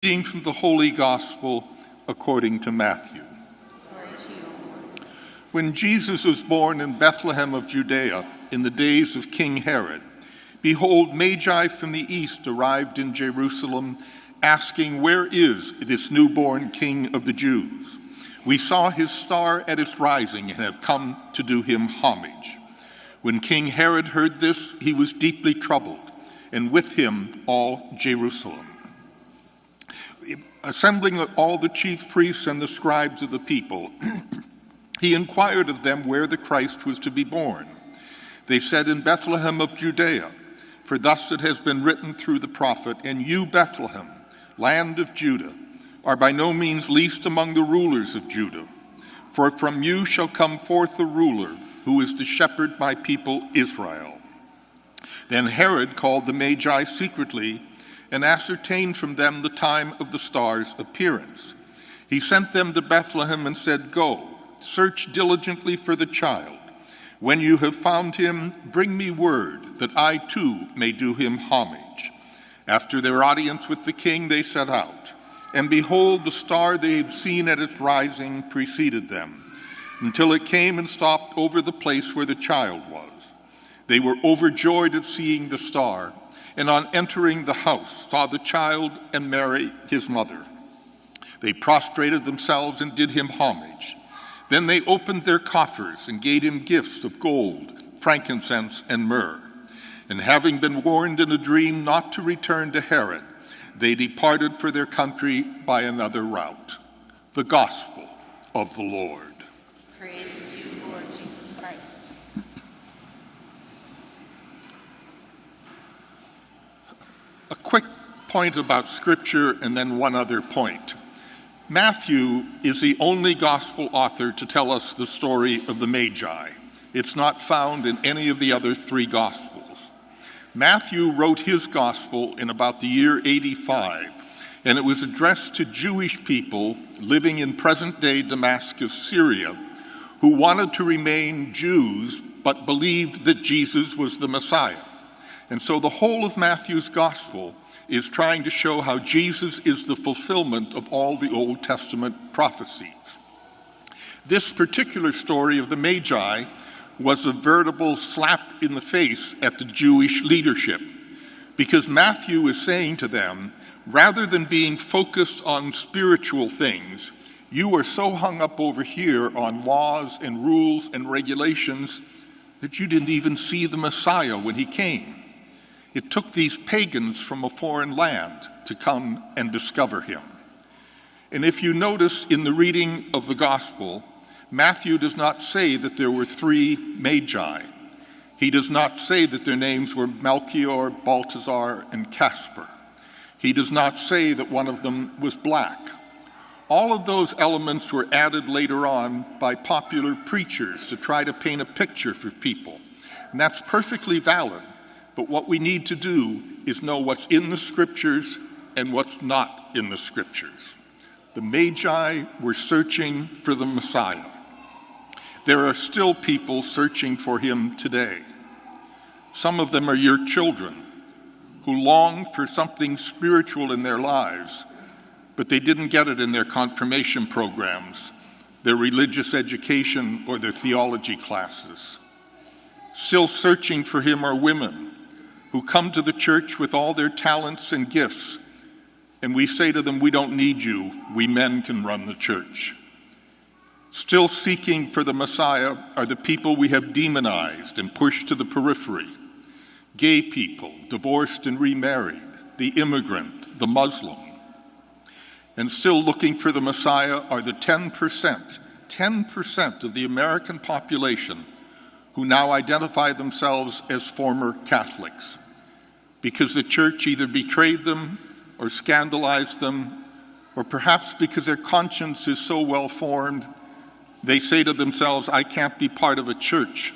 Reading from the Holy Gospel according to Matthew. Glory to you, Lord. When Jesus was born in Bethlehem of Judea in the days of King Herod, behold, Magi from the east arrived in Jerusalem, asking, "Where is this newborn King of the Jews? We saw his star at its rising and have come to do him homage." When King Herod heard this, he was deeply troubled, and with him all Jerusalem. Assembling all the chief priests and the scribes of the people, he inquired of them where the Christ was to be born. They said, "In Bethlehem of Judea, for thus it has been written through the prophet, 'And you, Bethlehem, land of Judah, are by no means least among the rulers of Judah. For from you shall come forth a ruler who is to shepherd my people Israel.' Then Herod called the Magi secretly and ascertained from them the time of the star's appearance. He sent them to Bethlehem and said, 'Go, search diligently for the child. When you have found him, bring me word that I too may do him homage.' After their audience with the king, they set out. And behold, the star they had seen at its rising preceded them, until it came and stopped over the place where the child was. They were overjoyed at seeing the star, and on entering the house saw the child and Mary, his mother. They prostrated themselves and did him homage. Then they opened their coffers and gave him gifts of gold, frankincense, and myrrh. And having been warned in a dream not to return to Herod, they departed for their country by another route. The Gospel of the Lord. Praise to you, Lord Jesus Christ. A quick point about Scripture and then one other point. Matthew is the only Gospel author to tell us the story of the Magi. It's not found in any of the other three Gospels. Matthew wrote his Gospel in about the year 85, and it was addressed to Jewish people living in present-day Damascus, Syria, who wanted to remain Jews but believed that Jesus was the Messiah. And so the whole of Matthew's Gospel is trying to show how Jesus is the fulfillment of all the Old Testament prophecies. This particular story of the Magi was a veritable slap in the face at the Jewish leadership, because Matthew is saying to them, rather than being focused on spiritual things, you are so hung up over here on laws and rules and regulations that you didn't even see the Messiah when he came. It took these pagans from a foreign land to come and discover him. And if you notice in the reading of the Gospel, Matthew does not say that there were three Magi. He does not say that their names were Melchior, Balthazar, and Caspar. He does not say that one of them was black. All of those elements were added later on by popular preachers to try to paint a picture for people. And that's perfectly valid. But what we need to do is know what's in the Scriptures and what's not in the Scriptures. The Magi were searching for the Messiah. There are still people searching for him today. Some of them are your children who long for something spiritual in their lives, but they didn't get it in their confirmation programs, their religious education, or their theology classes. Still searching for him are women who come to the church with all their talents and gifts, and we say to them, "We don't need you, we men can run the church." Still seeking for the Messiah are the people we have demonized and pushed to the periphery: gay people, divorced and remarried, the immigrant, the Muslim. And still looking for the Messiah are the 10% of the American population who now identify themselves as former Catholics, because the church either betrayed them or scandalized them, or perhaps because their conscience is so well formed, they say to themselves, "I can't be part of a church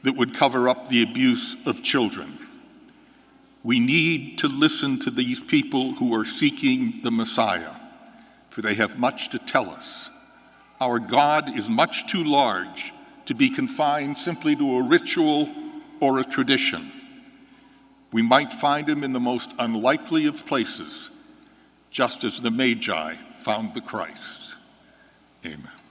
that would cover up the abuse of children." We need to listen to these people who are seeking the Messiah, for they have much to tell us. Our God is much too large to be confined simply to a ritual or a tradition. We might find him in the most unlikely of places, just as the Magi found the Christ. Amen.